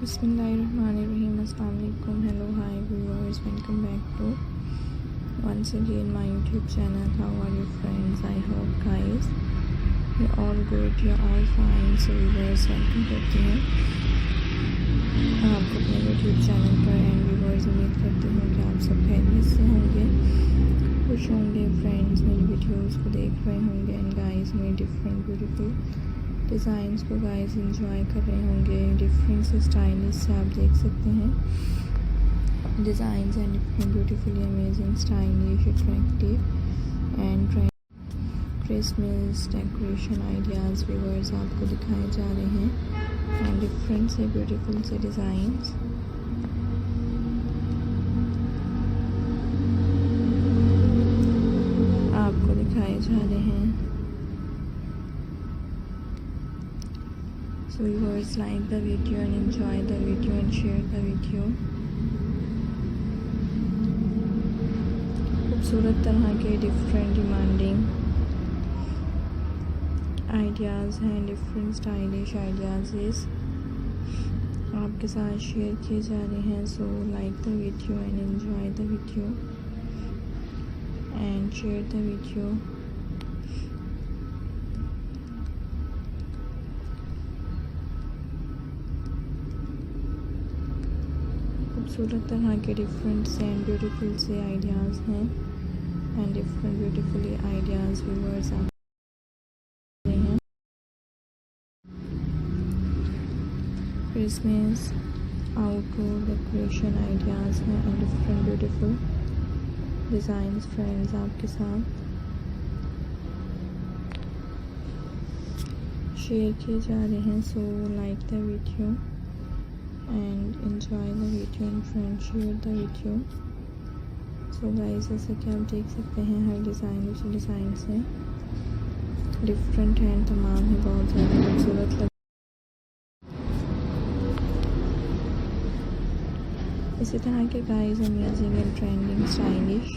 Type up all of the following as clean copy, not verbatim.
Bismillahirrahmanirrahim. Assalamualaikum. Hello, hi viewers. Welcome back to once again my YouTube channel. How are you friends? I hope guys you're all good, you're all fine. So viewers, welcome करती हैं आपको अपने YouTube channel पर and viewers उम्मीद करती हूँ कि आप सब खैरियत से होंगे, खुश होंगे फ्रेंड्स, मेरी वीडियोस को देख रहे होंगे एंड गाइस मेरी डिफरेंट ब्यूटीफुल डिज़ाइंस को गाइस एंजॉय कर रहे होंगे। डिफरेंट से स्टाइलिश से आप देख सकते हैं designs and different beautifully amazing stylish attractive and Christmas decoration ideas viewers आपको दिखाए जा रहे हैं एंड डिफरेंट से ब्यूटीफुल से डिज़ाइंस आपको दिखाए जा रहे हैं। So viewers, like the video and enjoy the video and share the video। खूबसूरत तरह के डिफरेंट डिमांडिंग आइडियाज़ हैं, डिफरेंट स्टाइलिश आइडियाज़ आपके साथ शेयर किए जा रहे हैं। So like the video and enjoy the video and share the video. खूबसूरत तरह के डिफरेंट से एंड ब्यूटीफुल से आइडियाज़ हैं and different beautifully ideas viewers आप रहे हैं। क्रिसमस आउटडोर डेकोरेशन आइडियाज़ हैं and different beautiful designs friends आपके साथ शेयर किए जा रहे हैं। So like the video and enjoy the video and friends share the video। so guys जैसे कि आप देख सकते हैं हर डिज़ाइन उसी डिज़ाइन से डिफरेंट हैं, तमाम ही बहुत ज़्यादा खूबसूरत लग। इसी तरह के guys amazing and trending stylish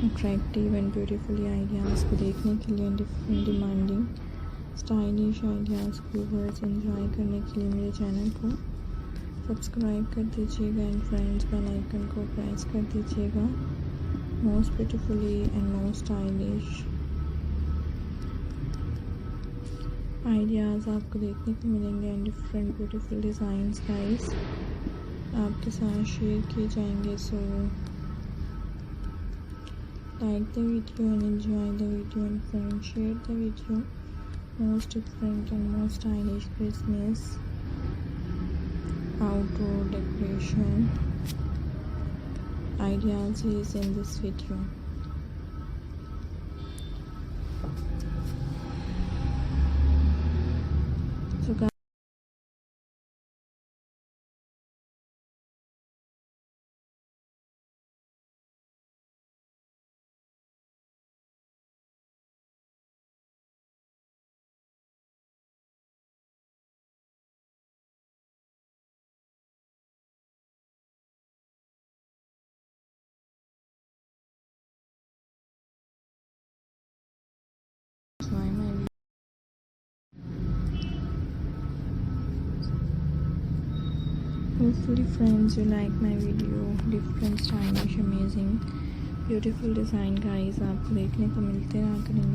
attractive and beautifully ideas को देखने के लिए डिफरेंट डिमांडिंग स्टाइलिश आइडियाज़ को व्यूअर्स एंजॉय करने के लिए मेरे चैनल को सब्सक्राइब कर दीजिएगा एंड फ्रेंड्स बेल आइकन को प्रेस कर दीजिएगा। Most beautifully and most stylish ideas आपको देखने को मिलेंगे and different beautiful designs guys आपके साथ शेयर किए जाएंगे। So like the video and enjoy the video and friends share the video. Most different and most stylish Christmas outdoor decoration ideas is in this video। So guys, hopefully friends you like my video। different stylish amazing beautiful design guys आपको देखने को मिलते रहा करेंगे।